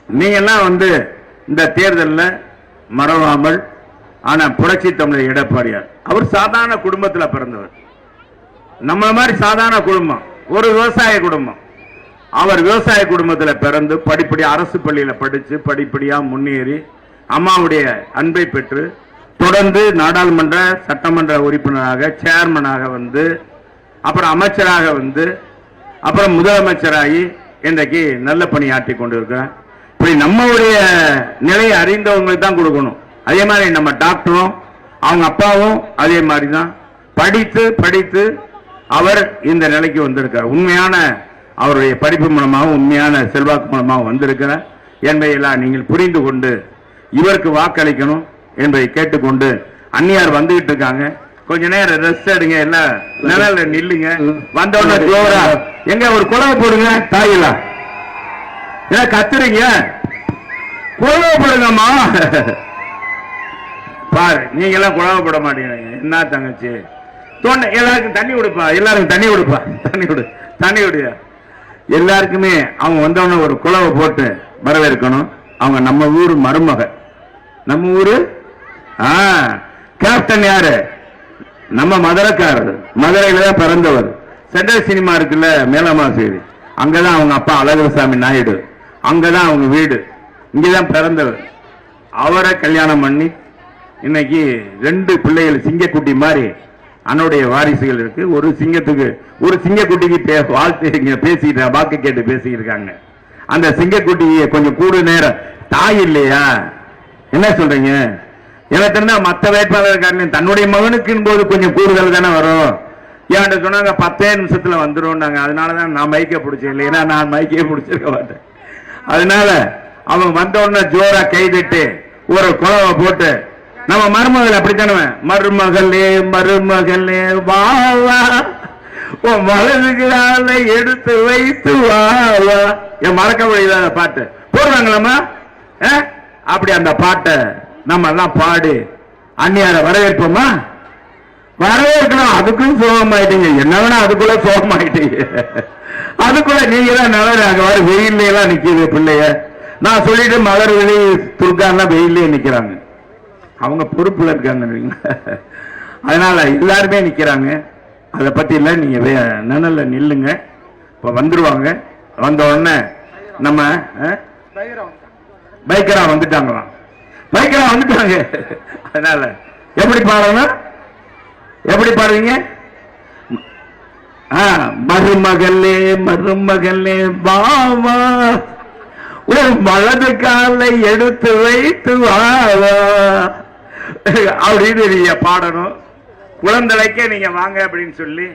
நீங்க எல்லாம் இந்த தேர்தலில் மறவாமல், ஆனா புரட்சி தமிழர் எடப்பாடியார் அவர் சாதாரண குடும்பத்தில் பிறந்தவர். நம்ம மாதிரி சாதாரண குடும்பம், ஒரு விவசாய குடும்பம். அவர் விவசாய குடும்பத்தில் பிறந்து படிப்படி அரசு பள்ளியில் படித்து படிப்படியா முன்னேறி அம்மாவுடைய அன்பை பெற்று தொடர்ந்து நாடாளுமன்ற சட்டமன்ற உறுப்பினராக, சேர்மனாக அப்புறம் அமைச்சராக அப்புறம் முதலமைச்சராகி இன்றைக்கு நல்ல பணியாற்றி கொண்டிருக்கிறார். இப்படி நம்மளுடைய நிலையை அறிந்தவங்களுக்கு தான் கொடுக்கணும். அதே மாதிரி நம்ம டாக்டரும் அவங்க அப்பாவும் அதே மாதிரி தான் படித்து படித்து அவர் இந்த நிலைக்கு வந்திருக்கார். உண்மையான அவருடைய படிப்பு மூலமாகவும் உண்மையான செல்வாக்கு மூலமாகவும் வந்திருக்கிறார் என்பதையெல்லாம் நீங்கள் புரிந்து கொண்டு இவருக்கு வாக்களிக்கணும் என்பதை கேட்டுக்கொண்டு, அந்நியார் வந்துகிட்டு இருக்காங்க, கொஞ்ச நேரம் ரெஸ்ட் எடுங்க, எல்லாம் நிழல்ல நில்லுங்க. வந்தோடனே ஜோரா எங்க ஒரு குழவை போடுங்க, தாயிலா ஏன்னா கத்துறீங்க, குழவை போடுங்கம்மா. பாரு, நீங்க எல்லாம் குழவை போட மாட்டேங்கிறீங்க. என்ன தங்கச்சி, தோண்ட எல்லாருக்கும் தண்ணி கொடுப்பா, எல்லாருக்கும் தண்ணி கொடுப்பா, தண்ணி விடு. எல்லாருக்குமே அவங்க வந்தவன ஒரு குழவை போட்டு வரவேற்கணும். அவங்க நம்ம ஊர் மருமக, நம்ம ஊரு கேப்டன் யாரு, நம்ம மதுரைக்காரர், மதுரையில தான் பிறந்தவர். சென்ட்ரல் சினிமா இருக்குல்ல, மேலமா செய்தி, அங்கதான் அவங்க அப்பா அழகர்சாமி நாயுடு, அங்கதான் அவங்க வீடு, இங்கதான் பிறந்தவர். அவரை கல்யாணம் பண்ணி இன்னைக்கு 2 பிள்ளைகள் சிங்கக்குட்டி மாதிரி அன்னுடைய வாரிசுகள் இருக்கு. ஒரு சிங்கக்குட்டிக்கு வாழ்த்து பேசிட்டு வாக்கு கேட்டு பேசிக்கிட்டு இருக்காங்க. அந்த சிங்கக்குட்டியை கொஞ்சம் கூடு நேரம் தாய் இல்லையா, என்ன சொல்றீங்க? எனக்கு தெரிஞ்சா மற்ற வேட்பாளர் தன்னுடைய மகனுக்கு போது கொஞ்சம் கூடுதல் தானே வரும். ஏன்ட்டு சொன்னாங்க 10 நிமிஷத்துல வந்துடும். அதனாலதான் நான் மைக்கை பிடிச்சேன், இல்லைன்னா நான் மைக்கே பிடிச்சிருக்க மாட்டேன். அதனால அவங்க வந்த உடனே ஜோரா கைதிட்டு ஒரு குழவை போட்டு, நம்ம மருமகள் அப்படித்தானே, மருமகளே மருமகளே வா உன் வலதுகளால எடுத்து வைத்து வா, என் மறக்க முடியாத பாட்டு போடுறாங்களம்மா. அப்படி அந்த பாட்டை நம்ம எல்லாம் பாடி அந்நியார வரவேற்போமா? வரவேற்கணும். அதுக்கும் சோகமாயிட்டீங்க, என்ன வேணா அதுக்குள்ள சோகமாயிட்டீங்க. அதுக்குள்ள நீங்க தான் நல்ல வெயில்ல எல்லாம் நிக்குது பிள்ளைய. நான் சொல்லிட்டு மலர் வெளி துர்கான்லாம் வெயிலே நிக்கிறாங்க, அவங்க பொறுப்புல இருக்காங்க. அதனால எல்லாருமே நிக்கிறாங்க. அதை பத்தி இல்ல, நீங்க நிழல்ல நில்லுங்க. இப்ப வந்துருவாங்க. வந்த உடனே நம்ம பைக்கரா வந்துட்டாங்களாம், பைக்கரா வந்துட்டாங்க. அதனால எப்படி பாடணும், எப்படி பாடுவீங்க? மருமகளே மருமகளே பாவா ஒரு வலது காலை எடுத்து வைத்து வாவா அப்படின்னு நீங்க பாடணும். குழந்தைக்கே நீங்க வாங்க அப்படின்னு சொல்லி